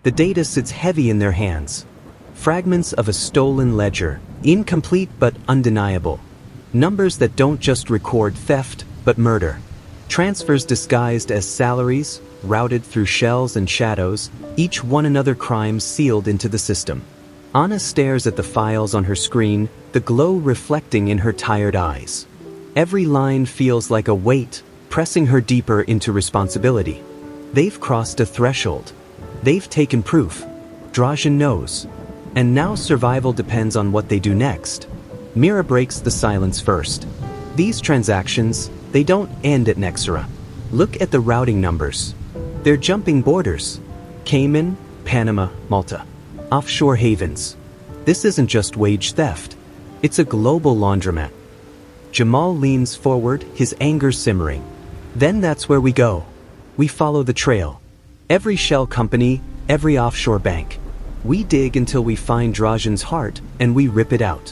The data sits heavy in their hands. Fragments of a stolen ledger, incomplete but undeniable. Numbers that don't just record theft, but murder. Transfers disguised as salaries, routed through shells and shadows, each one another crime sealed into the system. Anna stares at the files on her screen, the glow reflecting in her tired eyes. Every line feels like a weight, pressing her deeper into responsibility. They've crossed a threshold. They've taken proof. Drazen knows. And now survival depends on what they do next. Mira breaks the silence first. These transactions, they don't end at Nexera. Look at the routing numbers. They're jumping borders. Cayman, Panama, Malta. Offshore havens. This isn't just wage theft. It's a global laundromat. Jamal leans forward, his anger simmering. Then that's where we go. We follow the trail. Every shell company, every offshore bank. We dig until we find Drazen's heart, and we rip it out.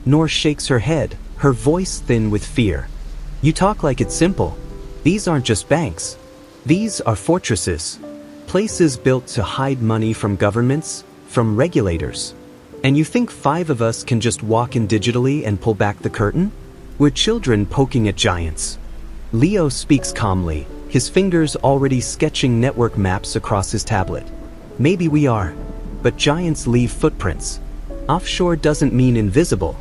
Noor shakes her head, her voice thin with fear. You talk like it's simple. These aren't just banks. These are fortresses. Places built to hide money from governments, from regulators. And you think 5 of us can just walk in digitally and pull back the curtain? We're children poking at giants. Leo speaks calmly, his fingers already sketching network maps across his tablet. Maybe we are, but giants leave footprints. Offshore doesn't mean invisible.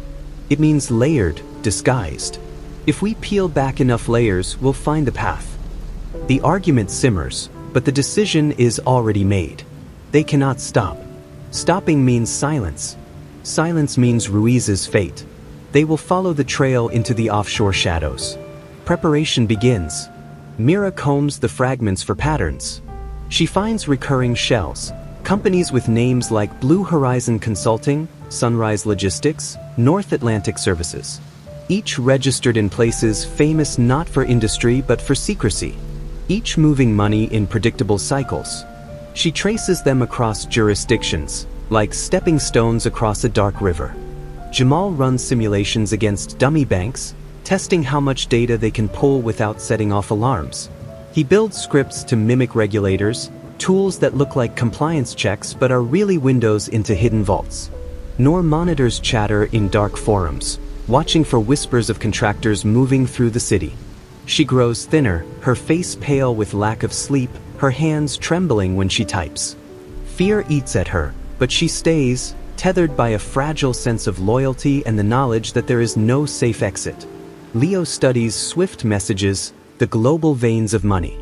It means layered, disguised. If we peel back enough layers, we'll find the path. The argument simmers, but the decision is already made. They cannot stop. Stopping means silence. Silence means Ruiz's fate. They will follow the trail into the offshore shadows. Preparation begins. Mira combs the fragments for patterns. She finds recurring shells, companies with names like Blue Horizon Consulting, Sunrise Logistics, North Atlantic Services. Each registered in places famous not for industry but for secrecy. Each moving money in predictable cycles. She traces them across jurisdictions, like stepping stones across a dark river. Jamal runs simulations against dummy banks, testing how much data they can pull without setting off alarms. He builds scripts to mimic regulators, tools that look like compliance checks but are really windows into hidden vaults. Noor monitors chatter in dark forums, watching for whispers of contractors moving through the city. She grows thinner, her face pale with lack of sleep, her hands trembling when she types. Fear eats at her, but she stays, tethered by a fragile sense of loyalty and the knowledge that there is no safe exit. Leo studies swift messages, the global veins of money.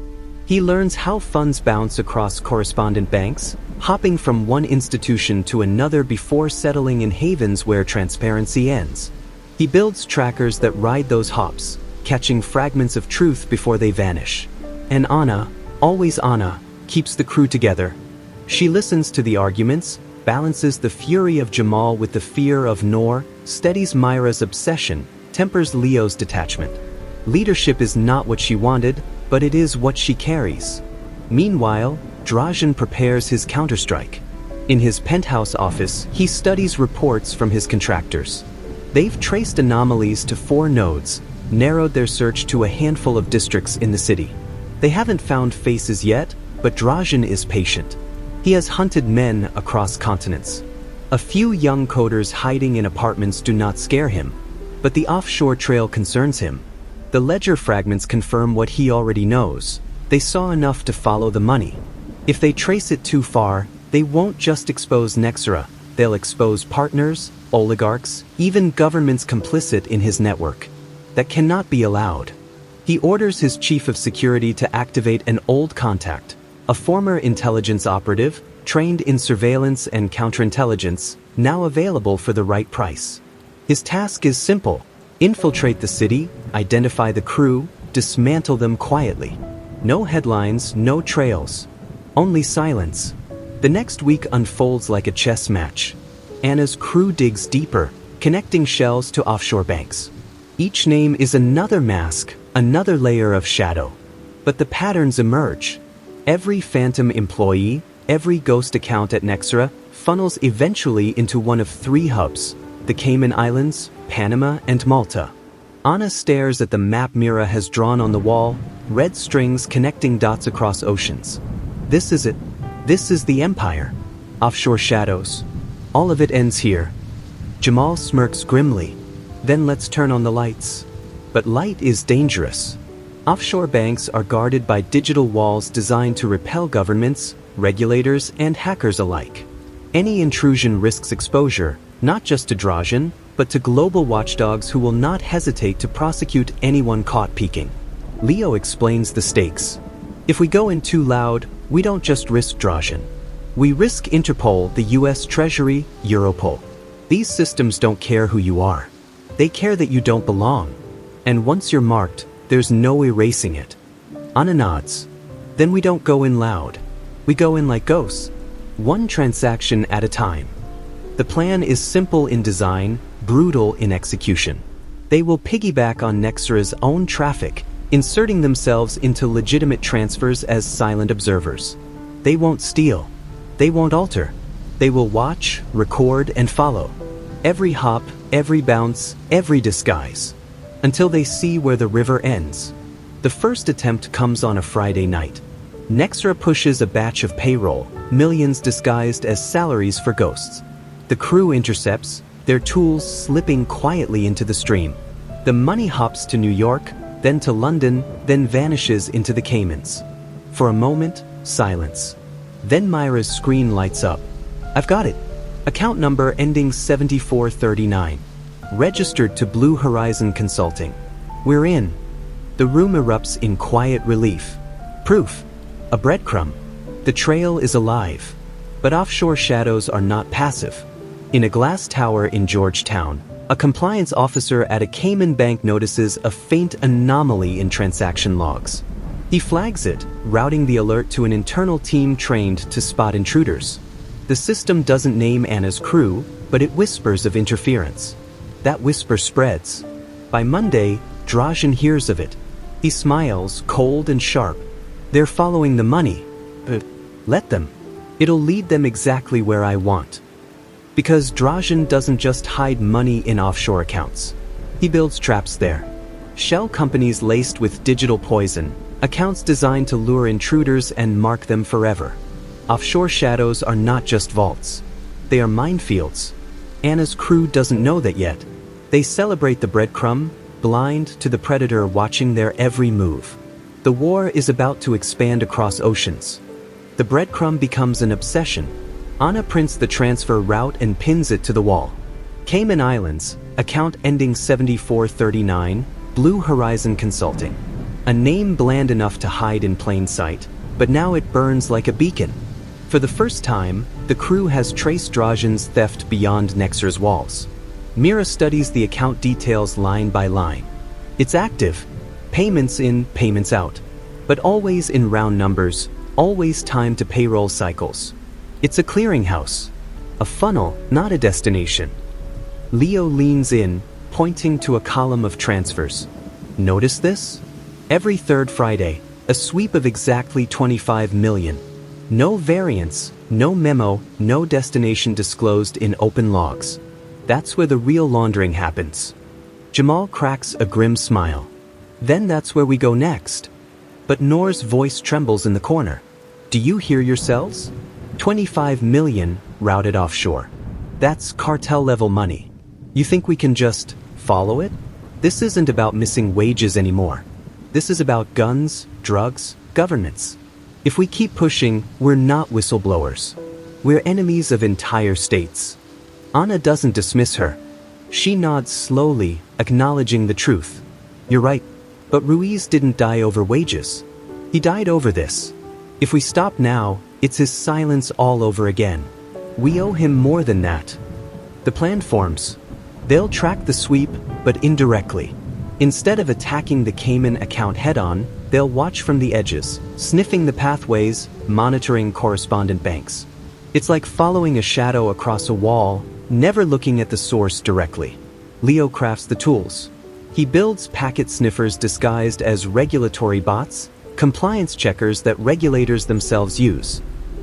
He learns how funds bounce across correspondent banks, hopping from one institution to another before settling in havens where transparency ends. He builds trackers that ride those hops, catching fragments of truth before they vanish. And Anna, always Anna, keeps the crew together. She listens to the arguments, balances the fury of Jamal with the fear of Noor, steadies Myra's obsession, tempers Leo's detachment. Leadership is not what she wanted, but it is what she carries. Meanwhile, Drazen prepares his counterstrike. In his penthouse office, he studies reports from his contractors. They've traced anomalies to 4 nodes, narrowed their search to a handful of districts in the city. They haven't found faces yet, but Drazen is patient. He has hunted men across continents. A few young coders hiding in apartments do not scare him, but the offshore trail concerns him. The ledger fragments confirm what he already knows. They saw enough to follow the money. If they trace it too far, they won't just expose Nexera, they'll expose partners, oligarchs, even governments complicit in his network. That cannot be allowed. He orders his chief of security to activate an old contact, a former intelligence operative, trained in surveillance and counterintelligence, now available for the right price. His task is simple: infiltrate the city, identify the crew, dismantle them quietly. No headlines, no trails. Only silence. The next week unfolds like a chess match. Anna's crew digs deeper, connecting shells to offshore banks. Each name is another mask, another layer of shadow. But the patterns emerge. Every phantom employee, every ghost account at Nexera funnels eventually into one of 3 hubs: the Cayman Islands, Panama, and Malta. Anna stares at the map Mira has drawn on the wall, red strings connecting dots across oceans. This is it. This is the empire. Offshore shadows. All of it ends here. Jamal smirks grimly. Then let's turn on the lights. But light is dangerous. Offshore banks are guarded by digital walls designed to repel governments, regulators, and hackers alike. Any intrusion risks exposure, not just to Drazen, but to global watchdogs who will not hesitate to prosecute anyone caught peeking. Leo explains the stakes. If we go in too loud, we don't just risk Drazen. We risk Interpol, the US Treasury, Europol. These systems don't care who you are. They care that you don't belong. And once you're marked, there's no erasing it. Anna nods. Then we don't go in loud. We go in like ghosts. One transaction at a time. The plan is simple in design, brutal in execution. They will piggyback on Nexra's own traffic, inserting themselves into legitimate transfers as silent observers. They won't steal. They won't alter. They will watch, record, and follow. Every hop, every bounce, every disguise. Until they see where the river ends. The first attempt comes on a Friday night. Nexra pushes a batch of payroll, millions disguised as salaries for ghosts. The crew intercepts, their tools slipping quietly into the stream. The money hops to New York, then to London, then vanishes into the Caymans. For a moment, silence. Then Myra's screen lights up. I've got it. Account number ending 7439. Registered to Blue Horizon Consulting. We're in. The room erupts in quiet relief. Proof. A breadcrumb. The trail is alive. But offshore shadows are not passive. In a glass tower in Georgetown, a compliance officer at a Cayman bank notices a faint anomaly in transaction logs. He flags it, routing the alert to an internal team trained to spot intruders. The system doesn't name Anna's crew, but it whispers of interference. That whisper spreads. By Monday, Drazen hears of it. He smiles, cold and sharp. They're following the money. But let them. It'll lead them exactly where I want. Because Drazen doesn't just hide money in offshore accounts. He builds traps there. Shell companies laced with digital poison, accounts designed to lure intruders and mark them forever. Offshore shadows are not just vaults. They are minefields. Anna's crew doesn't know that yet. They celebrate the breadcrumb, blind to the predator watching their every move. The war is about to expand across oceans. The breadcrumb becomes an obsession. Anna prints the transfer route and pins it to the wall. Cayman Islands, account ending 7439, Blue Horizon Consulting. A name bland enough to hide in plain sight, but now it burns like a beacon. For the first time, the crew has traced Drazen's theft beyond Nexra's walls. Mira studies the account details line by line. It's active. Payments in, payments out. But always in round numbers, always timed to payroll cycles. It's a clearinghouse. A funnel, not a destination. Leo leans in, pointing to a column of transfers. Notice this? Every third Friday, a sweep of exactly 25 million. No variance, no memo, no destination disclosed in open logs. That's where the real laundering happens. Jamal cracks a grim smile. Then that's where we go next. But Noor's voice trembles in the corner. Do you hear yourselves? 25 million routed offshore. That's cartel-level money. You think we can just follow it? This isn't about missing wages anymore. This is about guns, drugs, governments. If we keep pushing, we're not whistleblowers. We're enemies of entire states. Anna doesn't dismiss her. She nods slowly, acknowledging the truth. You're right, but Ruiz didn't die over wages. He died over this. If we stop now, it's his silence all over again. We owe him more than that. The plan forms. They'll track the sweep, but indirectly. Instead of attacking the Cayman account head-on, they'll watch from the edges, sniffing the pathways, monitoring correspondent banks. It's like following a shadow across a wall, never looking at the source directly. Leo crafts the tools. He builds packet sniffers disguised as regulatory bots, compliance checkers that regulators themselves use.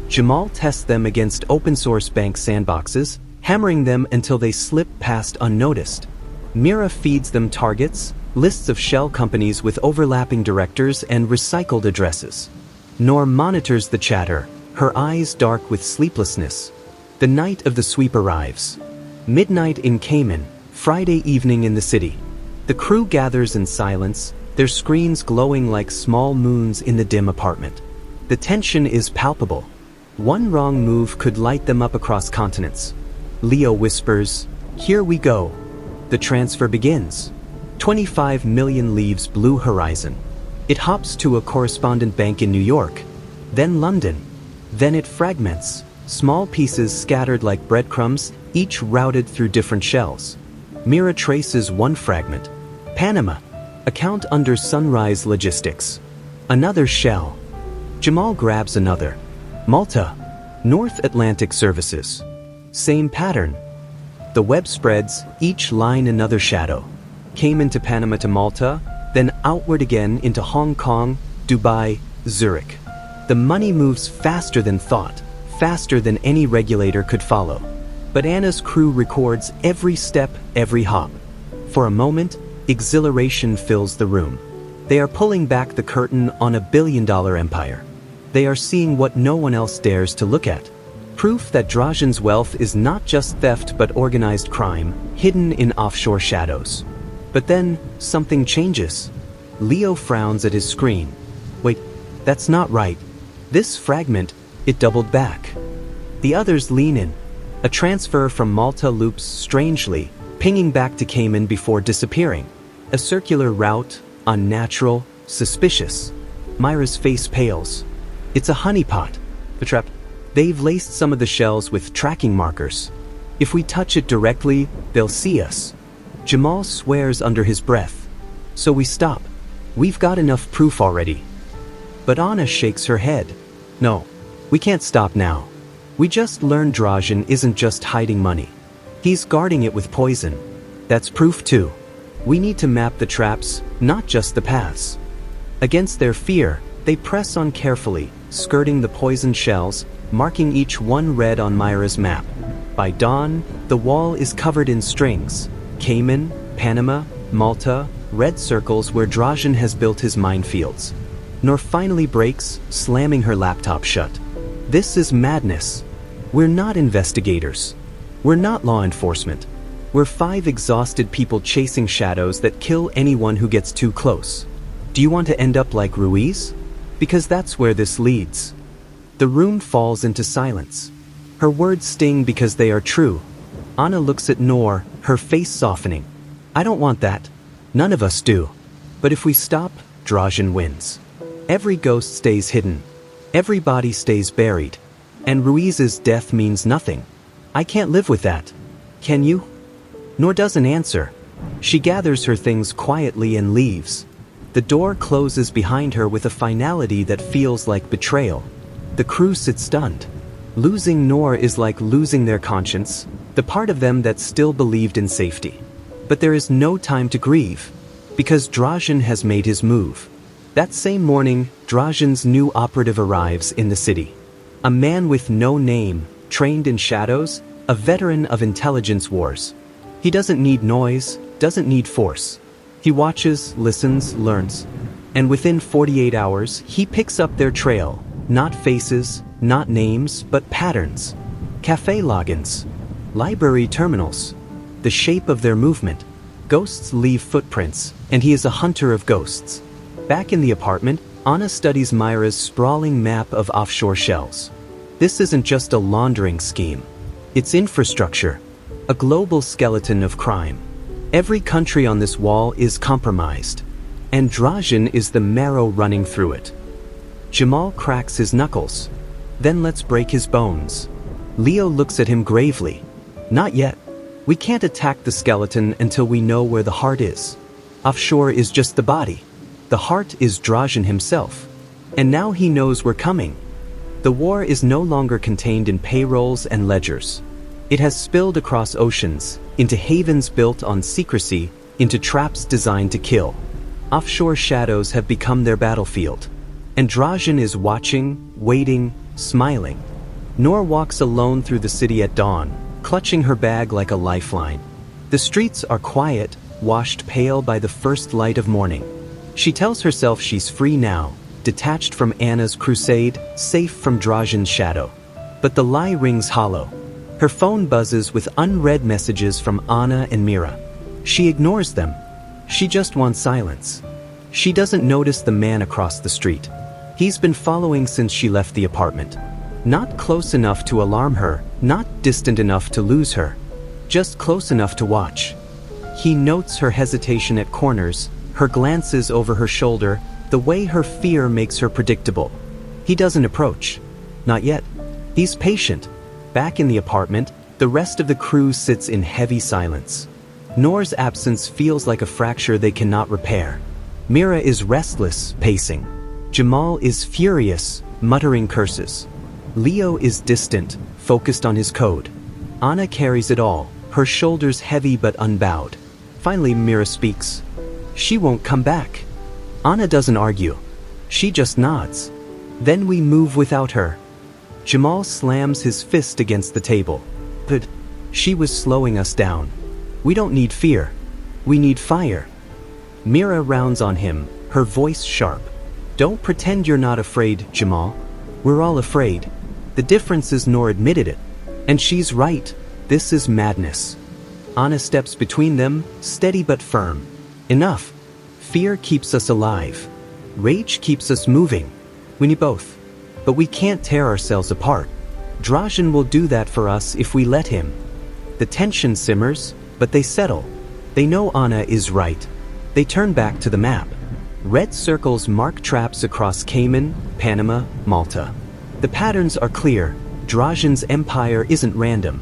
Jamal tests them against open-source bank sandboxes, hammering them until they slip past unnoticed. Mira feeds them targets, lists of shell companies with overlapping directors and recycled addresses. Noor monitors the chatter, her eyes dark with sleeplessness. The night of the sweep arrives. Midnight in Cayman, Friday evening in the city. The crew gathers in silence, their screens glowing like small moons in the dim apartment. The tension is palpable. One wrong move could light them up across continents. Leo whispers, "Here we go." The transfer begins. 25 million leaves blue horizon. It hops to a correspondent bank in New York, then London. Then it fragments, small pieces scattered like breadcrumbs, each routed through different shells. Mira traces one fragment. Panama, account under Sunrise Logistics. Another shell. Jamal grabs another. Malta, North Atlantic Services. Same pattern. The web spreads, each line another shadow. Came into Panama to Malta, then outward again into Hong Kong, Dubai, Zurich. The money moves faster than thought, faster than any regulator could follow. But Anna's crew records every step, every hop. For a moment, exhilaration fills the room. They are pulling back the curtain on a billion-dollar empire. They are seeing what no one else dares to look at. Proof that Drazen's wealth is not just theft but organized crime, hidden in offshore shadows. But then, something changes. Leo frowns at his screen. Wait, that's not right. This fragment, it doubled back. The others lean in. A transfer from Malta loops strangely, pinging back to Cayman before disappearing. A circular route, unnatural, suspicious. Myra's face pales. It's a honeypot. The trap. They've laced some of the shells with tracking markers. If we touch it directly, they'll see us. Jamal swears under his breath. So we stop. We've got enough proof already. But Anna shakes her head. No, we can't stop now. We just learned Drazen isn't just hiding money. He's guarding it with poison. That's proof too. We need to map the traps, not just the paths. Against their fear, they press on carefully, skirting the poisoned shells, marking each one red on Myra's map. By dawn, the wall is covered in strings. Cayman, Panama, Malta, red circles where Drazen has built his minefields. Nor finally breaks, slamming her laptop shut. This is madness. We're not investigators. We're not law enforcement. We're 5 exhausted people chasing shadows that kill anyone who gets too close. Do you want to end up like Ruiz? Because that's where this leads. The room falls into silence. Her words sting because they are true. Anna looks at Noor, her face softening. I don't want that. None of us do. But if we stop, Drazen wins. Every ghost stays hidden. Every body stays buried. And Ruiz's death means nothing. I can't live with that. Can you? Noor doesn't answer. She gathers her things quietly and leaves. The door closes behind her with a finality that feels like betrayal. The crew sits stunned. Losing Noor is like losing their conscience, the part of them that still believed in safety. But there is no time to grieve, because Drazen has made his move. That same morning, Drazen's new operative arrives in the city. A man with no name, trained in shadows, a veteran of intelligence wars. He doesn't need noise, doesn't need force. He watches, listens, learns. And within 48 hours, he picks up their trail. Not faces, not names, but patterns. Cafe logins. Library terminals. The shape of their movement. Ghosts leave footprints, and he is a hunter of ghosts. Back in the apartment, Anna studies Myra's sprawling map of offshore shells. This isn't just a laundering scheme. It's infrastructure. A global skeleton of crime. Every country on this wall is compromised. And Drazen is the marrow running through it. Jamal cracks his knuckles. Then let's break his bones. Leo looks at him gravely. Not yet. We can't attack the skeleton until we know where the heart is. Offshore is just the body. The heart is Drazen himself. And now he knows we're coming. The war is no longer contained in payrolls and ledgers. It has spilled across oceans, into havens built on secrecy, into traps designed to kill. Offshore shadows have become their battlefield. And Drazen is watching, waiting, smiling. Noor walks alone through the city at dawn, clutching her bag like a lifeline. The streets are quiet, washed pale by the first light of morning. She tells herself she's free now, detached from Anna's crusade, safe from Drazen's shadow. But the lie rings hollow. Her phone buzzes with unread messages from Anna and Mira. She ignores them. She just wants silence. She doesn't notice the man across the street. He's been following since she left the apartment. Not close enough to alarm her, not distant enough to lose her. Just close enough to watch. He notes her hesitation at corners, her glances over her shoulder, the way her fear makes her predictable. He doesn't approach. Not yet. He's patient. Back in the apartment, the rest of the crew sits in heavy silence. Noor's absence feels like a fracture they cannot repair. Mira is restless, pacing. Jamal is furious, muttering curses. Leo is distant, focused on his code. Anna carries it all, her shoulders heavy but unbowed. Finally, Mira speaks. She won't come back. Anna doesn't argue. She just nods. Then we move without her. Jamal slams his fist against the table. But she was slowing us down. We don't need fear. We need fire. Mira rounds on him, her voice sharp. Don't pretend you're not afraid, Jamal. We're all afraid. The difference is Noor admitted it. And she's right. This is madness. Anna steps between them, steady but firm. Enough. Fear keeps us alive. Rage keeps us moving. We need both. But we can't tear ourselves apart. Drazen will do that for us if we let him. The tension simmers, but they settle. They know Anna is right. They turn back to the map. Red circles mark traps across Cayman, Panama, Malta. The patterns are clear. Drazen's empire isn't random.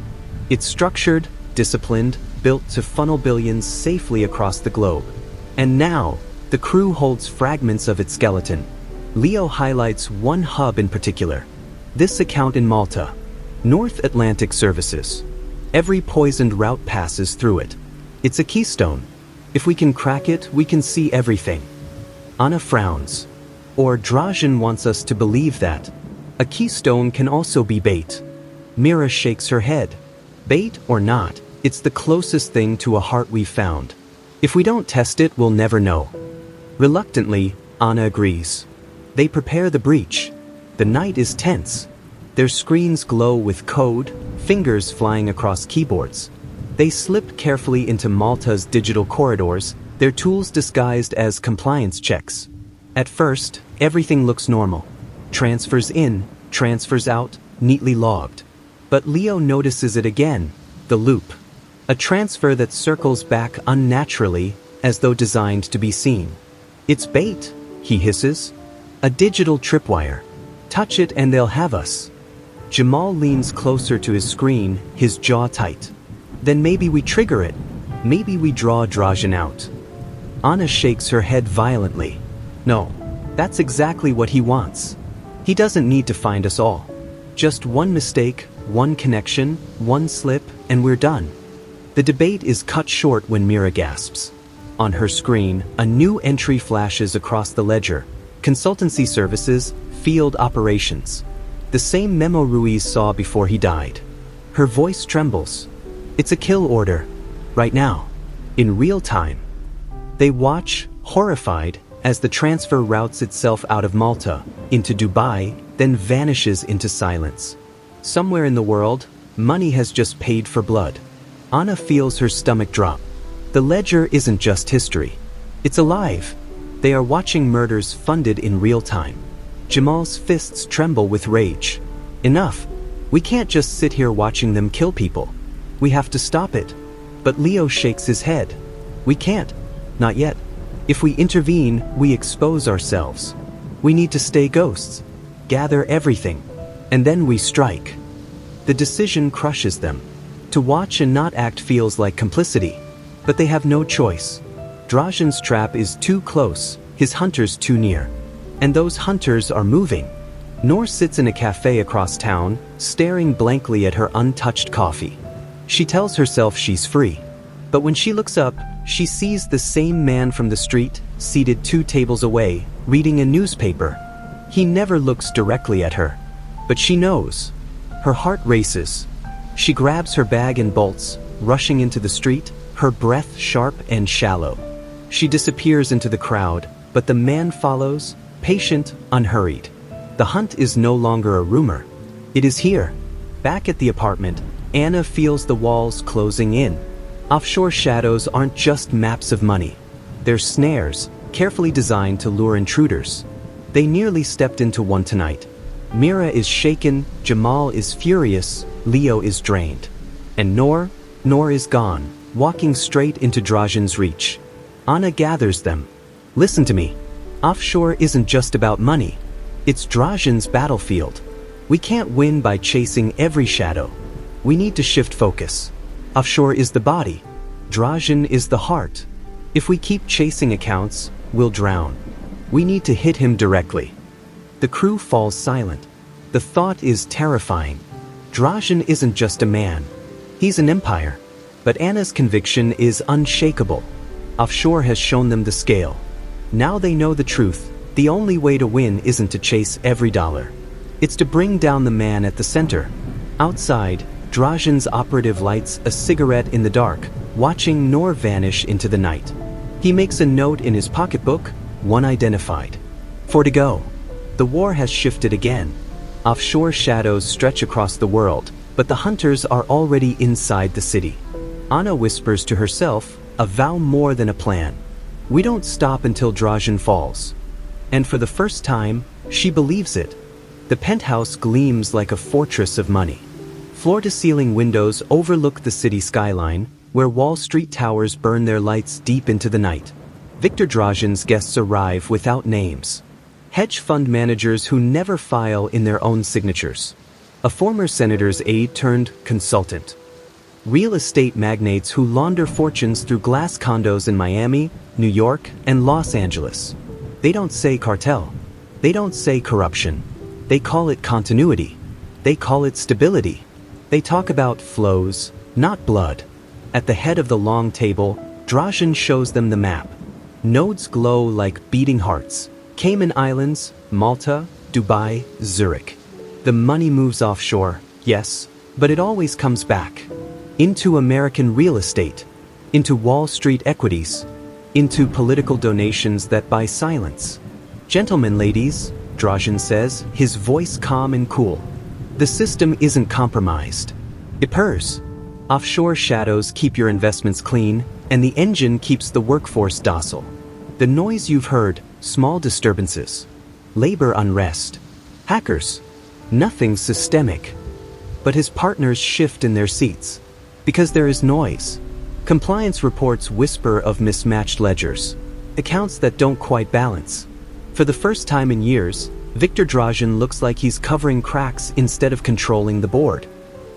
It's structured, disciplined, built to funnel billions safely across the globe. And now, the crew holds fragments of its skeleton. Leo highlights one hub in particular. This account in Malta. North Atlantic Services. Every poisoned route passes through it. It's a keystone. If we can crack it, we can see everything. Anna frowns. Or Drazen wants us to believe that. A keystone can also be bait. Mira shakes her head. Bait or not, it's the closest thing to a heart we've found. If we don't test it, we'll never know. Reluctantly, Anna agrees. They prepare the breach. The night is tense. Their screens glow with code, fingers flying across keyboards. They slip carefully into Malta's digital corridors, their tools disguised as compliance checks. At first, everything looks normal. Transfers in, transfers out, neatly logged. But Leo notices it again, the loop. A transfer that circles back unnaturally, as though designed to be seen. It's bait, he hisses. A digital tripwire. Touch it and they'll have us. Jamal leans closer to his screen, his jaw tight. Then maybe we trigger it. Maybe we draw Drazen out. Anna shakes her head violently. No, that's exactly what he wants. He doesn't need to find us all. Just one mistake, one connection, one slip, and we're done. The debate is cut short when Mira gasps. On her screen, a new entry flashes across the ledger. Consultancy services, field operations. The same memo Ruiz saw before he died. Her voice trembles. It's a kill order. Right now. In real time. They watch, horrified, as the transfer routes itself out of Malta, into Dubai, then vanishes into silence. Somewhere in the world, money has just paid for blood. Anna feels her stomach drop. The ledger isn't just history. It's alive. They are watching murders funded in real time. Jamal's fists tremble with rage. Enough. We can't just sit here watching them kill people. We have to stop it. But Leo shakes his head. We can't. Not yet. If we intervene, we expose ourselves. We need to stay ghosts. Gather everything. And then we strike. The decision crushes them. To watch and not act feels like complicity. But they have no choice. Drazen's trap is too close, his hunters too near. And those hunters are moving. Noor sits in a cafe across town, staring blankly at her untouched coffee. She tells herself she's free. But when she looks up, she sees the same man from the street, seated 2 tables away, reading a newspaper. He never looks directly at her. But she knows. Her heart races. She grabs her bag and bolts, rushing into the street, her breath sharp and shallow. She disappears into the crowd, but the man follows, patient, unhurried. The hunt is no longer a rumor. It is here. Back at the apartment, Anna feels the walls closing in. Offshore shadows aren't just maps of money. They're snares, carefully designed to lure intruders. They nearly stepped into one tonight. Mira is shaken, Jamal is furious, Leo is drained. And Noor is gone, walking straight into Drazen's reach. Anna gathers them. Listen to me. Offshore isn't just about money. It's Drazen's battlefield. We can't win by chasing every shadow. We need to shift focus. Offshore is the body. Drazen is the heart. If we keep chasing accounts, we'll drown. We need to hit him directly. The crew falls silent. The thought is terrifying. Drazen isn't just a man. He's an empire. But Anna's conviction is unshakable. Offshore has shown them the scale. Now they know the truth. The only way to win isn't to chase every dollar. It's to bring down the man at the center. Outside, Drazen's operative lights a cigarette in the dark, watching Noor vanish into the night. He makes a note in his pocketbook, one identified. 4 to go. The war has shifted again. Offshore shadows stretch across the world, but the hunters are already inside the city. Anna whispers to herself, a vow more than a plan. We don't stop until Drazen falls. And for the first time, she believes it. The penthouse gleams like a fortress of money. Floor-to-ceiling windows overlook the city skyline, where Wall Street towers burn their lights deep into the night. Victor Drazen's guests arrive without names. Hedge fund managers who never file in their own signatures. A former senator's aide turned consultant. Real estate magnates who launder fortunes through glass condos in Miami, New York, and Los Angeles. They don't say cartel. They don't say corruption. They call it continuity. They call it stability. They talk about flows, not blood. At the head of the long table, Drazen shows them the map. Nodes glow like beating hearts. Cayman Islands, Malta, Dubai, Zurich. The money moves offshore, yes, but it always comes back. Into American real estate. Into Wall Street equities. Into political donations that buy silence. Gentlemen, ladies, Drazen says, his voice calm and cool. The system isn't compromised. It purrs. Offshore shadows keep your investments clean, and the engine keeps the workforce docile. The noise you've heard, small disturbances, labor unrest, hackers, nothing systemic. But his partners shift in their seats. Because there is noise. Compliance reports whisper of mismatched ledgers, accounts that don't quite balance. For the first time in years, Victor Drazen looks like he's covering cracks instead of controlling the board.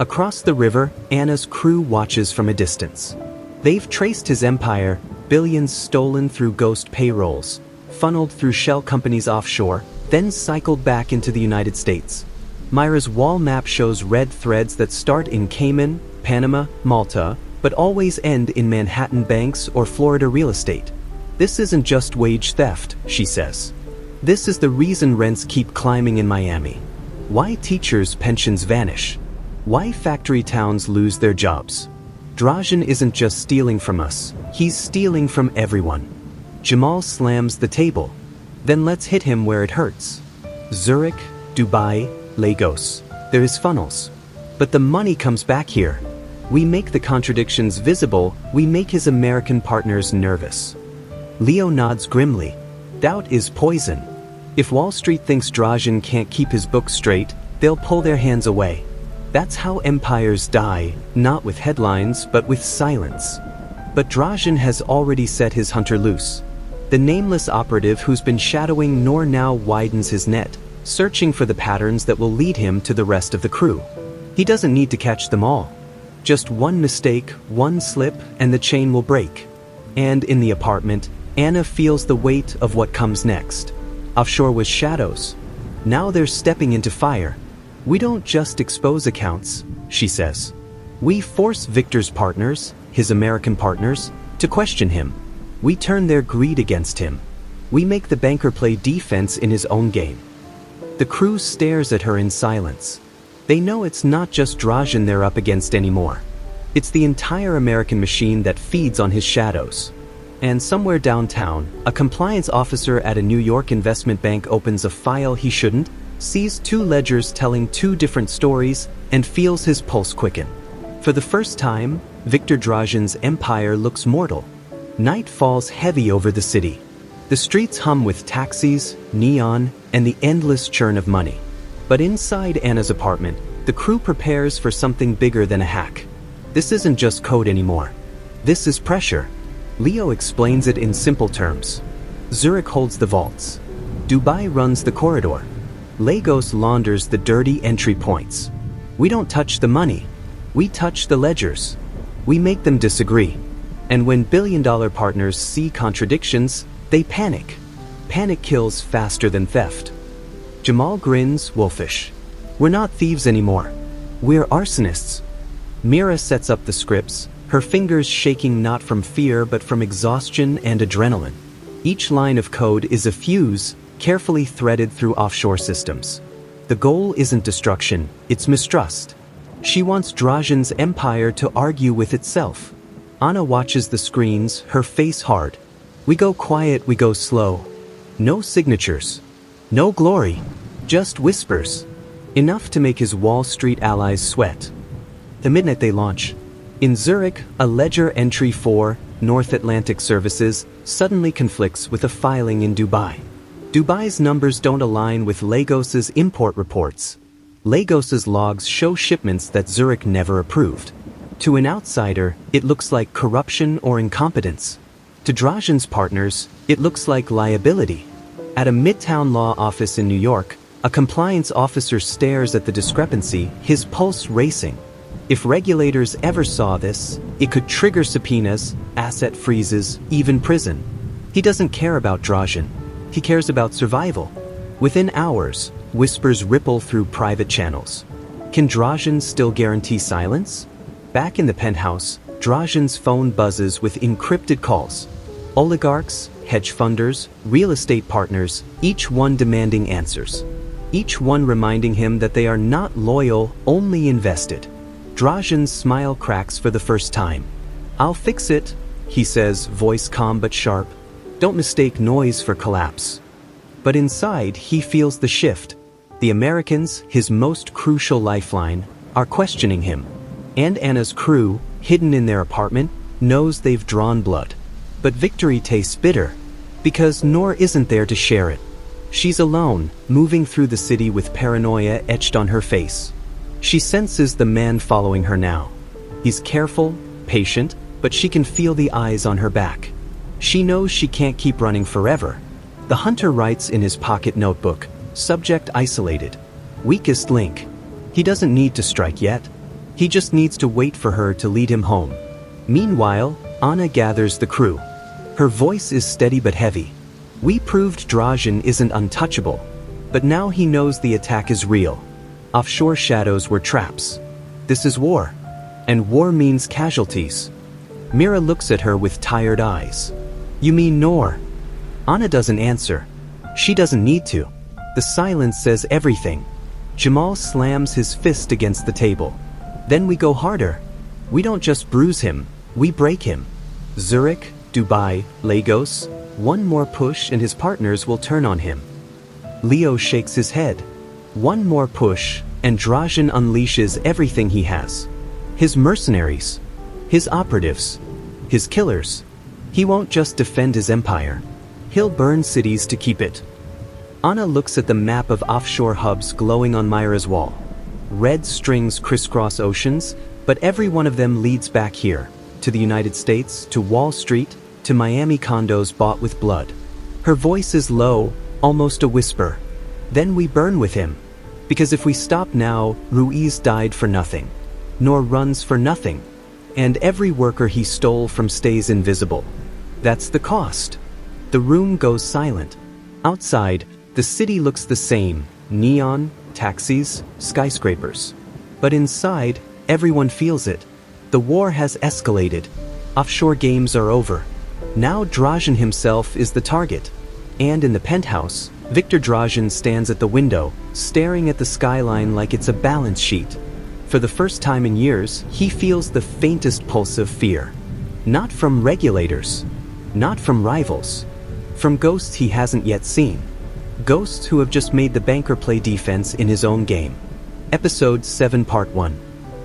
Across the river, Anna's crew watches from a distance. They've traced his empire, billions stolen through ghost payrolls, funneled through shell companies offshore, then cycled back into the United States. Myra's wall map shows red threads that start in Cayman, Panama, Malta, but always end in Manhattan banks or Florida real estate. This isn't just wage theft, she says. This is the reason rents keep climbing in Miami. Why teachers' pensions vanish. Why factory towns lose their jobs. Drazen isn't just stealing from us, he's stealing from everyone. Jamal slams the table. Then let's hit him where it hurts. Zurich, Dubai, Lagos. There is funnels. But the money comes back here. We make the contradictions visible, we make his American partners nervous. Leo nods grimly. Doubt is poison. If Wall Street thinks Drazen can't keep his books straight, they'll pull their hands away. That's how empires die, not with headlines, but with silence. But Drazen has already set his hunter loose. The nameless operative who's been shadowing Noor now widens his net, searching for the patterns that will lead him to the rest of the crew. He doesn't need to catch them all. Just one mistake, one slip, and the chain will break. And in the apartment, Anna feels the weight of what comes next. Offshore was shadows. Now they're stepping into fire. We don't just expose accounts, she says. We force Victor's partners, his American partners, to question him. We turn their greed against him. We make the banker play defense in his own game. The crew stares at her in silence. They know it's not just Drazen they're up against anymore. It's the entire American machine that feeds on his shadows. And somewhere downtown, a compliance officer at a New York investment bank opens a file he shouldn't, sees two ledgers telling two different stories, and feels his pulse quicken. For the first time, Victor Drazen's empire looks mortal. Night falls heavy over the city. The streets hum with taxis, neon, and the endless churn of money. But inside Anna's apartment, the crew prepares for something bigger than a hack. This isn't just code anymore. This is pressure. Leo explains it in simple terms. Zurich holds the vaults. Dubai runs the corridor. Lagos launders the dirty entry points. We don't touch the money. We touch the ledgers. We make them disagree. And when billion-dollar partners see contradictions, they panic. Panic kills faster than theft. Jamal grins, wolfish. We're not thieves anymore. We're arsonists. Mira sets up the scripts, her fingers shaking not from fear but from exhaustion and adrenaline. Each line of code is a fuse, carefully threaded through offshore systems. The goal isn't destruction, it's mistrust. She wants Drazen's empire to argue with itself. Anna watches the screens, her face hard. We go quiet, we go slow. No signatures. No glory. Just whispers. Enough to make his Wall Street allies sweat. The midnight they launch. In Zurich, a ledger entry for North Atlantic Services suddenly conflicts with a filing in Dubai. Dubai's numbers don't align with Lagos's import reports. Lagos's logs show shipments that Zurich never approved. To an outsider, it looks like corruption or incompetence. To Drazen's partners, it looks like liability. At a midtown law office in New York, a compliance officer stares at the discrepancy, his pulse racing. If regulators ever saw this, it could trigger subpoenas, asset freezes, even prison. He doesn't care about Drazen. He cares about survival. Within hours, whispers ripple through private channels. Can Drazen still guarantee silence? Back in the penthouse, Drazen's phone buzzes with encrypted calls. Oligarchs, hedge funders, real estate partners, each one demanding answers. Each one reminding him that they are not loyal, only invested. Drazen's smile cracks for the first time. I'll fix it, he says, voice calm but sharp. Don't mistake noise for collapse. But inside, he feels the shift. The Americans, his most crucial lifeline, are questioning him. And Anna's crew, hidden in their apartment, knows they've drawn blood. But victory tastes bitter, because Noor isn't there to share it. She's alone, moving through the city with paranoia etched on her face. She senses the man following her now. He's careful, patient, but she can feel the eyes on her back. She knows she can't keep running forever. The hunter writes in his pocket notebook, subject isolated. Weakest link. He doesn't need to strike yet. He just needs to wait for her to lead him home. Meanwhile, Anna gathers the crew. Her voice is steady but heavy. We proved Drazen isn't untouchable, but now he knows the attack is real. Offshore shadows were traps. This is war, and war means casualties. Mira looks at her with tired eyes. You mean Noor? Anna doesn't answer. She doesn't need to. The silence says everything. Jamal slams his fist against the table. Then we go harder. We don't just bruise him, we break him. Zurich, Dubai, Lagos, one more push and his partners will turn on him. Leo shakes his head. One more push, and Drazen unleashes everything he has. His mercenaries, his operatives, his killers. He won't just defend his empire. He'll burn cities to keep it. Anna looks at the map of offshore hubs glowing on Myra's wall. Red strings crisscross oceans, but every one of them leads back here, to the United States, to Wall Street, to Miami condos bought with blood. Her voice is low, almost a whisper. Then we burn with him. Because if we stop now, Ruiz died for nothing. Noor runs for nothing. And every worker he stole from stays invisible. That's the cost. The room goes silent. Outside, the city looks the same. Neon, taxis, skyscrapers. But inside, everyone feels it. The war has escalated. Offshore games are over. Now Drazen himself is the target. And in the penthouse, Victor Drazen stands at the window, staring at the skyline like it's a balance sheet. For the first time in years, he feels the faintest pulse of fear. Not from regulators, Not from rivals. From ghosts he hasn't yet seen. Ghosts who have just made the banker play defense in his own game. Episode 7 Part 1.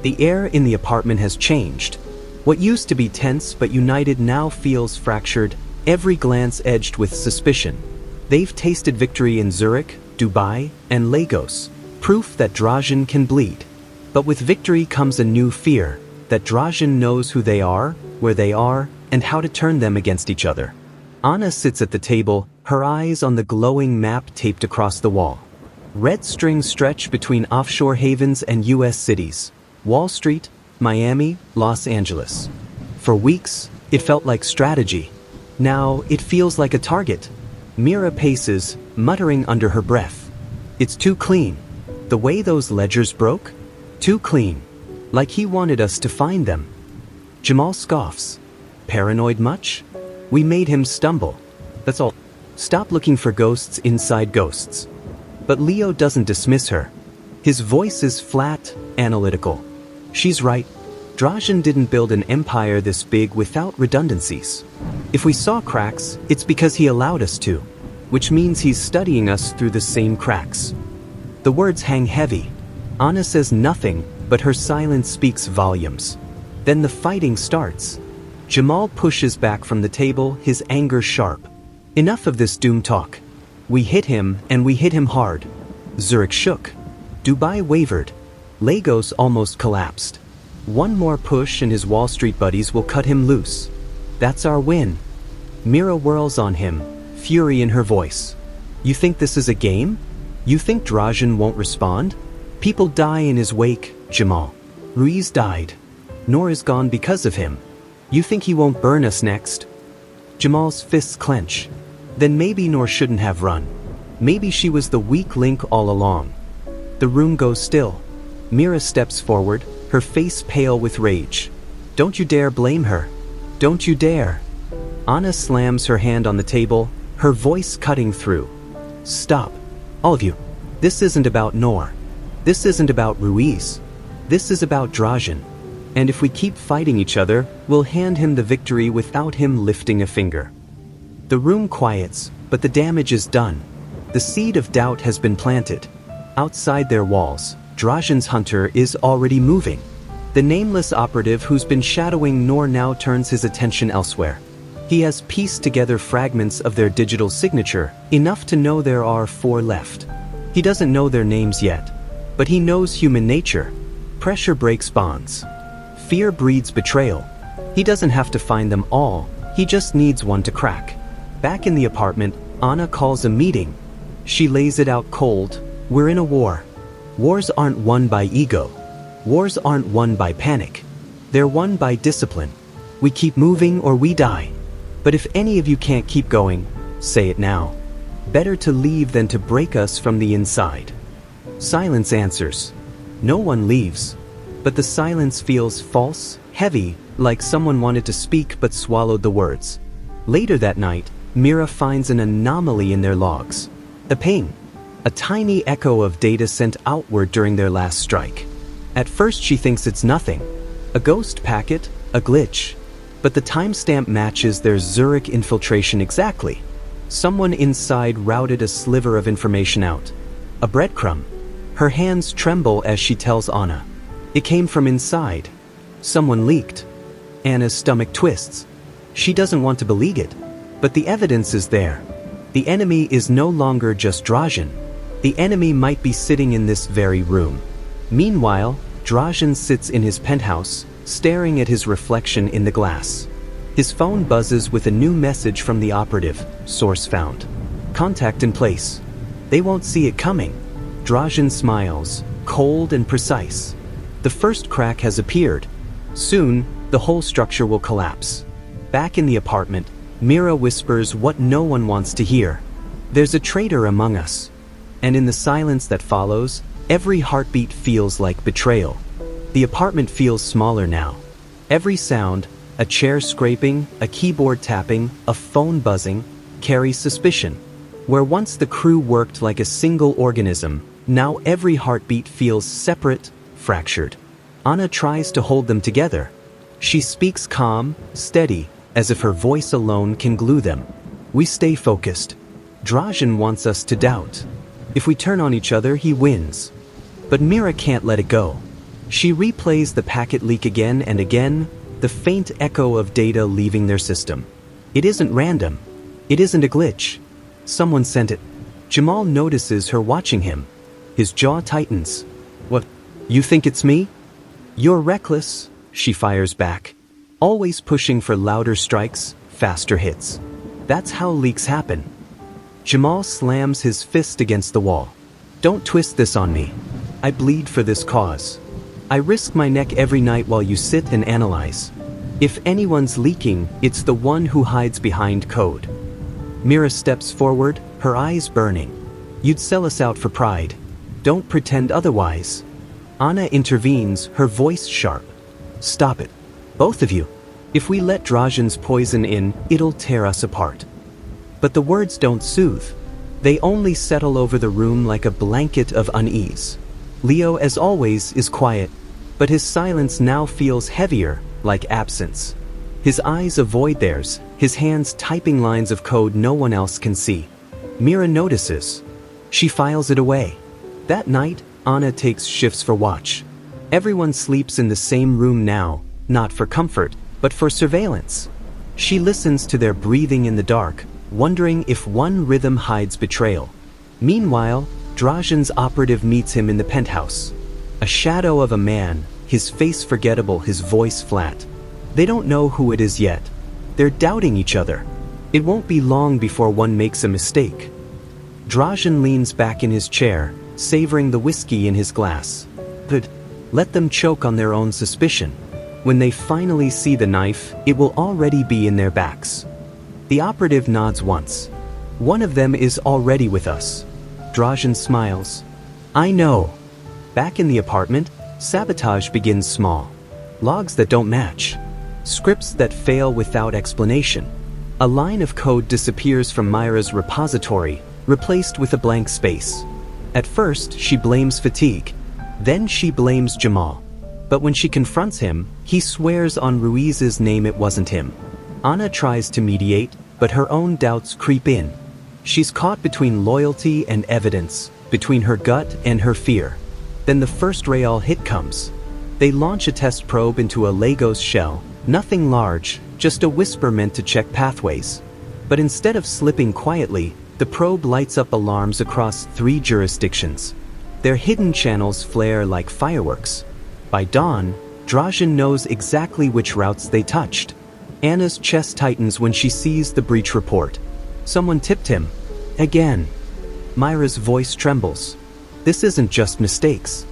The air in the apartment has changed. What used to be tense but united now feels fractured, every glance edged with suspicion. They've tasted victory in Zurich, Dubai, and Lagos, proof that Drazen can bleed. But with victory comes a new fear, that Drazen knows who they are, where they are, and how to turn them against each other. Anna sits at the table, her eyes on the glowing map taped across the wall. Red strings stretch between offshore havens and U.S. cities. Wall Street, Miami, Los Angeles. For weeks, it felt like strategy. Now, it feels like a target. Mira paces, muttering under her breath. It's too clean. The way those ledgers broke? Too clean. Like he wanted us to find them. Jamal scoffs. Paranoid much? We made him stumble. That's all. Stop looking for ghosts inside ghosts. But Leo doesn't dismiss her. His voice is flat, analytical. She's right. Drazen didn't build an empire this big without redundancies. If we saw cracks, it's because he allowed us to, which means he's studying us through the same cracks. The words hang heavy. Anna says nothing, but her silence speaks volumes. Then the fighting starts. Jamal pushes back from the table, his anger sharp. Enough of this doom talk. We hit him, and we hit him hard. Zurich shook. Dubai wavered. Lagos almost collapsed. One more push and his Wall Street buddies will cut him loose. That's our win. Mira whirls on him, fury in her voice. You think this is a game? You think Drazen won't respond? People die in his wake, Jamal. Ruiz died. Noor is gone because of him. You think he won't burn us next? Jamal's fists clench. Then maybe Noor shouldn't have run. Maybe she was the weak link all along. The room goes still. Mira steps forward, her face pale with rage. Don't you dare blame her. Don't you dare. Anna slams her hand on the table, her voice cutting through. Stop. All of you. This isn't about Noor. This isn't about Ruiz. This is about Drazen. And if we keep fighting each other, we'll hand him the victory without him lifting a finger. The room quiets, but the damage is done. The seed of doubt has been planted. Outside their walls, Drazen's hunter is already moving. The nameless operative who's been shadowing Noor now turns his attention elsewhere. He has pieced together fragments of their digital signature, enough to know there are 4 left. He doesn't know their names yet, but he knows human nature. Pressure breaks bonds. Fear breeds betrayal. He doesn't have to find them all, he just needs one to crack. Back in the apartment, Anna calls a meeting. She lays it out cold. We're in a war. Wars aren't won by ego. Wars aren't won by panic. They're won by discipline. We keep moving or we die. But if any of you can't keep going, say it now. Better to leave than to break us from the inside. Silence answers. No one leaves. But the silence feels false, heavy, like someone wanted to speak but swallowed the words. Later that night, Mira finds an anomaly in their logs. A ping. A tiny echo of data sent outward during their last strike. At first she thinks it's nothing. A ghost packet, a glitch. But the timestamp matches their Zurich infiltration exactly. Someone inside routed a sliver of information out. A breadcrumb. Her hands tremble as she tells Anna. It came from inside. Someone leaked. Anna's stomach twists. She doesn't want to believe it. But the evidence is there. The enemy is no longer just Drazen. The enemy might be sitting in this very room. Meanwhile, Drazen sits in his penthouse, staring at his reflection in the glass. His phone buzzes with a new message from the operative, source found. Contact in place. They won't see it coming. Drazen smiles, cold and precise. The first crack has appeared. Soon, the whole structure will collapse. Back in the apartment, Mira whispers what no one wants to hear. There's a traitor among us. And in the silence that follows, every heartbeat feels like betrayal. The apartment feels smaller now. Every sound, a chair scraping, a keyboard tapping, a phone buzzing, carries suspicion. Where once the crew worked like a single organism, now every heartbeat feels separate, fractured. Anna tries to hold them together. She speaks calm, steady, as if her voice alone can glue them. We stay focused. Drazen wants us to doubt. If we turn on each other, he wins. But Mira can't let it go. She replays the packet leak again and again, the faint echo of data leaving their system. It isn't random. It isn't a glitch. Someone sent it. Jamal notices her watching him. His jaw tightens. What? You think it's me? You're reckless, she fires back. Always pushing for louder strikes, faster hits. That's how leaks happen. Jamal slams his fist against the wall. Don't twist this on me. I bleed for this cause. I risk my neck every night while you sit and analyze. If anyone's leaking, it's the one who hides behind code. Mira steps forward, her eyes burning. You'd sell us out for pride. Don't pretend otherwise. Anna intervenes, her voice sharp. Stop it. Both of you. If we let Drazen's poison in, it'll tear us apart. But the words don't soothe. They only settle over the room like a blanket of unease. Leo, as always, is quiet, but his silence now feels heavier, like absence. His eyes avoid theirs, his hands typing lines of code no one else can see. Mira notices. She files it away. That night, Anna takes shifts for watch. Everyone sleeps in the same room now, not for comfort, but for surveillance. She listens to their breathing in the dark, wondering if one rhythm hides betrayal. Meanwhile, Drazen's operative meets him in the penthouse. A shadow of a man, his face forgettable, his voice flat. They don't know who it is yet. They're doubting each other. It won't be long before one makes a mistake. Drazen leans back in his chair, savoring the whiskey in his glass. But let them choke on their own suspicion. When they finally see the knife, it will already be in their backs. The operative nods once. One of them is already with us. Drazen smiles. I know. Back in the apartment, sabotage begins small. Logs that don't match. Scripts that fail without explanation. A line of code disappears from Myra's repository, replaced with a blank space. At first, she blames fatigue. Then she blames Jamal. But when she confronts him, he swears on Ruiz's name it wasn't him. Anna tries to mediate, but her own doubts creep in. She's caught between loyalty and evidence, between her gut and her fear. Then the first Real hit comes. They launch a test probe into a Legos shell, nothing large, just a whisper meant to check pathways. But instead of slipping quietly, the probe lights up alarms across 3 jurisdictions. Their hidden channels flare like fireworks. By dawn, Drazen knows exactly which routes they touched. Anna's chest tightens when she sees the breach report. Someone tipped him. Again. Myra's voice trembles. This isn't just mistakes.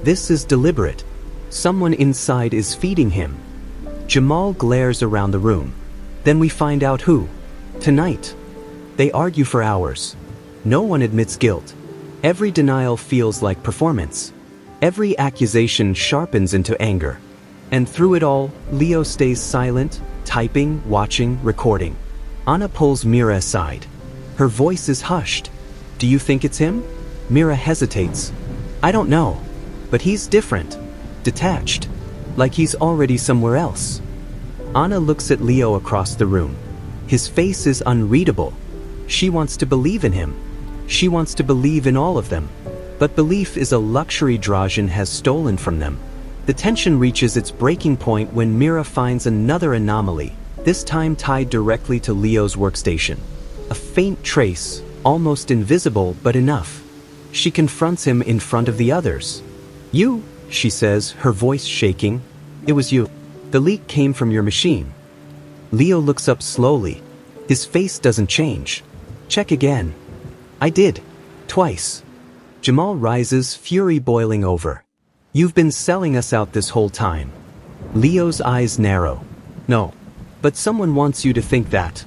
This is deliberate. Someone inside is feeding him. Jamal glares around the room. Then we find out who. Tonight. They argue for hours. No one admits guilt. Every denial feels like performance. Every accusation sharpens into anger. And through it all, Leo stays silent, typing, watching, recording. Anna pulls Mira aside. Her voice is hushed. Do you think it's him? Mira hesitates. I don't know. But he's different. Detached. Like he's already somewhere else. Anna looks at Leo across the room. His face is unreadable. She wants to believe in him. She wants to believe in all of them. But belief is a luxury Drazen has stolen from them. The tension reaches its breaking point when Mira finds another anomaly, this time tied directly to Leo's workstation. A faint trace, almost invisible but enough. She confronts him in front of the others. You, she says, her voice shaking. It was you. The leak came from your machine. Leo looks up slowly. His face doesn't change. Check again. I did. Twice. Jamal rises, fury boiling over. You've been selling us out this whole time. Leo's eyes narrow. No. But someone wants you to think that.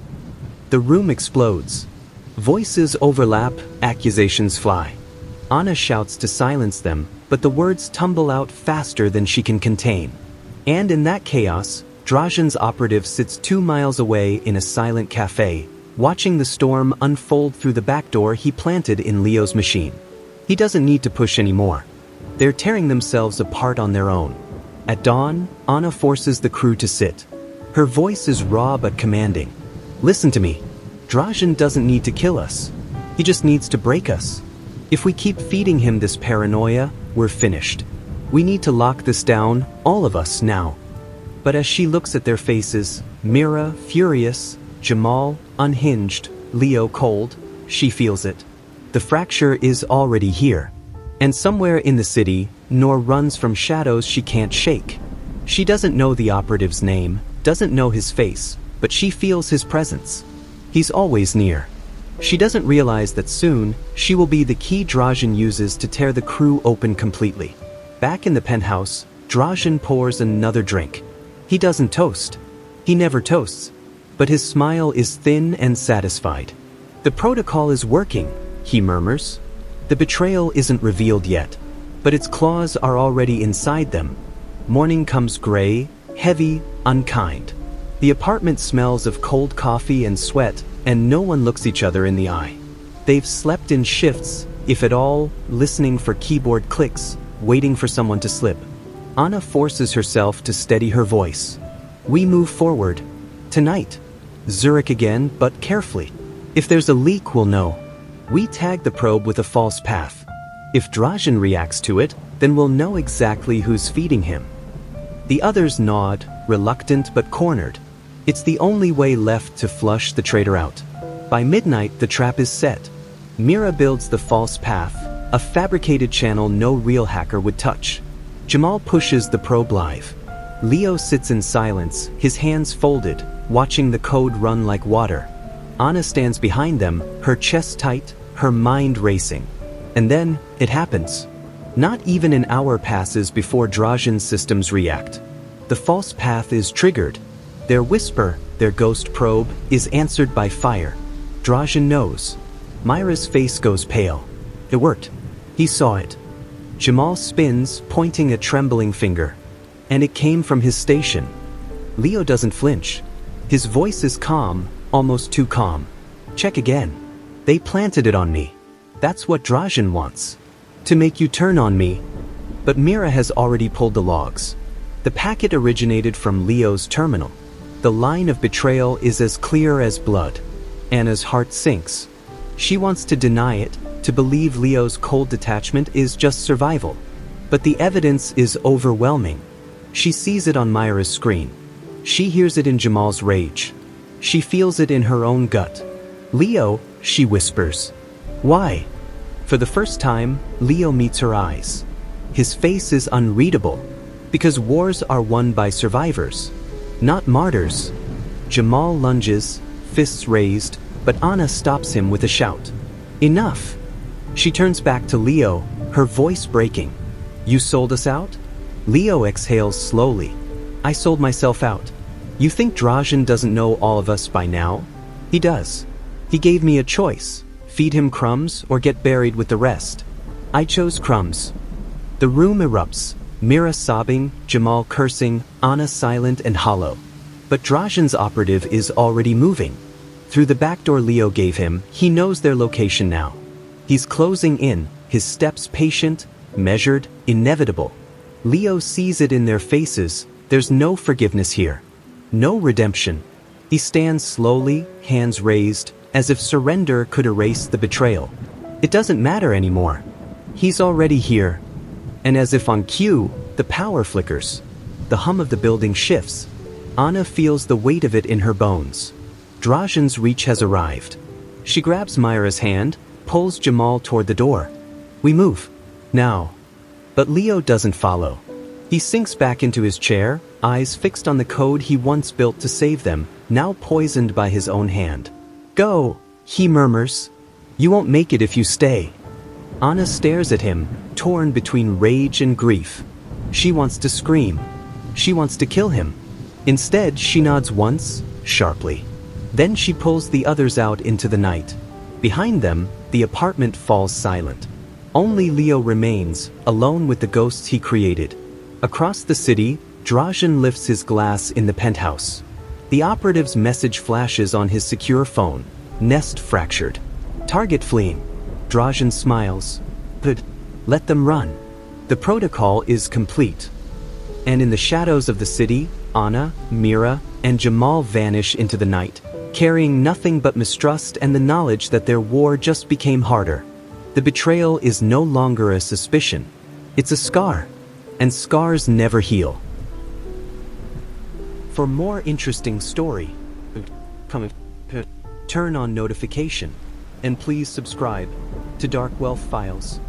The room explodes. Voices overlap, accusations fly. Anna shouts to silence them, but the words tumble out faster than she can contain. And in that chaos, Drazen's operative sits 2 miles away in a silent cafe, watching the storm unfold through the back door he planted in Leo's machine. He doesn't need to push anymore. They're tearing themselves apart on their own. At dawn, Anna forces the crew to sit. Her voice is raw but commanding. Listen to me. Drazen doesn't need to kill us. He just needs to break us. If we keep feeding him this paranoia, we're finished. We need to lock this down, all of us, now. But as she looks at their faces, Mira, furious, Jamal, unhinged, Leo, cold, she feels it. The fracture is already here. And somewhere in the city, Noor runs from shadows she can't shake. She doesn't know the operative's name, doesn't know his face, but she feels his presence. He's always near. She doesn't realize that soon, she will be the key Drazen uses to tear the crew open completely. Back in the penthouse, Drazen pours another drink. He doesn't toast. He never toasts. But his smile is thin and satisfied. The protocol is working, he murmurs. The betrayal isn't revealed yet, but its claws are already inside them. Morning comes gray, heavy, unkind. The apartment smells of cold coffee and sweat, and no one looks each other in the eye. They've slept in shifts, if at all, listening for keyboard clicks, waiting for someone to slip. Anna forces herself to steady her voice. We move forward. Tonight. Zurich again, but carefully. If there's a leak, we'll know. We tag the probe with a false path. If Drazen reacts to it, then we'll know exactly who's feeding him. The others nod, reluctant but cornered. It's the only way left to flush the traitor out. By midnight, the trap is set. Mira builds the false path, a fabricated channel no real hacker would touch. Jamal pushes the probe live. Leo sits in silence, his hands folded, watching the code run like water. Anna stands behind them, her chest tight, her mind racing. And then, it happens. Not even an hour passes before Drazen's systems react. The false path is triggered. Their whisper, their ghost probe, is answered by fire. Drazen knows. Myra's face goes pale. It worked. He saw it. Jamal spins, pointing a trembling finger. And it came from his station. Leo doesn't flinch. His voice is calm, almost too calm. Check again. They planted it on me. That's what Drazen wants. To make you turn on me. But Mira has already pulled the logs. The packet originated from Leo's terminal. The line of betrayal is as clear as blood. Anna's heart sinks. She wants to deny it, to believe Leo's cold detachment is just survival. But the evidence is overwhelming. She sees it on Myra's screen. She hears it in Jamal's rage. She feels it in her own gut. Leo, she whispers. Why? For the first time, Leo meets her eyes. His face is unreadable, because wars are won by survivors, not martyrs. Jamal lunges, fists raised, but Anna stops him with a shout. Enough! She turns back to Leo, her voice breaking. You sold us out? Leo exhales slowly. I sold myself out. You think Drazen doesn't know all of us by now? He does. He gave me a choice. Feed him crumbs or get buried with the rest. I chose crumbs. The room erupts. Mira sobbing, Jamal cursing, Anna silent and hollow. But Drazen's operative is already moving. Through the back door Leo gave him, he knows their location now. He's closing in, his steps patient, measured, inevitable. Leo sees it in their faces. There's no forgiveness here. No redemption. He stands slowly, hands raised, as if surrender could erase the betrayal. It doesn't matter anymore. He's already here. And as if on cue, the power flickers. The hum of the building shifts. Anna feels the weight of it in her bones. Drazen's reach has arrived. She grabs Myra's hand, pulls Jamal toward the door. We move. Now. But Leo doesn't follow. He sinks back into his chair, eyes fixed on the code he once built to save them, now poisoned by his own hand. Go, he murmurs. You won't make it if you stay. Anna stares at him, torn between rage and grief. She wants to scream. She wants to kill him. Instead, she nods once, sharply. Then she pulls the others out into the night. Behind them, the apartment falls silent. Only Leo remains, alone with the ghosts he created. Across the city, Drazen lifts his glass in the penthouse. The operative's message flashes on his secure phone. Nest fractured. Target fleeing. Drazen smiles. Good. Let them run. The protocol is complete. And in the shadows of the city, Anna, Mira, and Jamal vanish into the night, carrying nothing but mistrust and the knowledge that their war just became harder. The betrayal is no longer a suspicion. It's a scar. And scars never heal. For more interesting story, turn on notification, and please subscribe to Dark Wealth Files.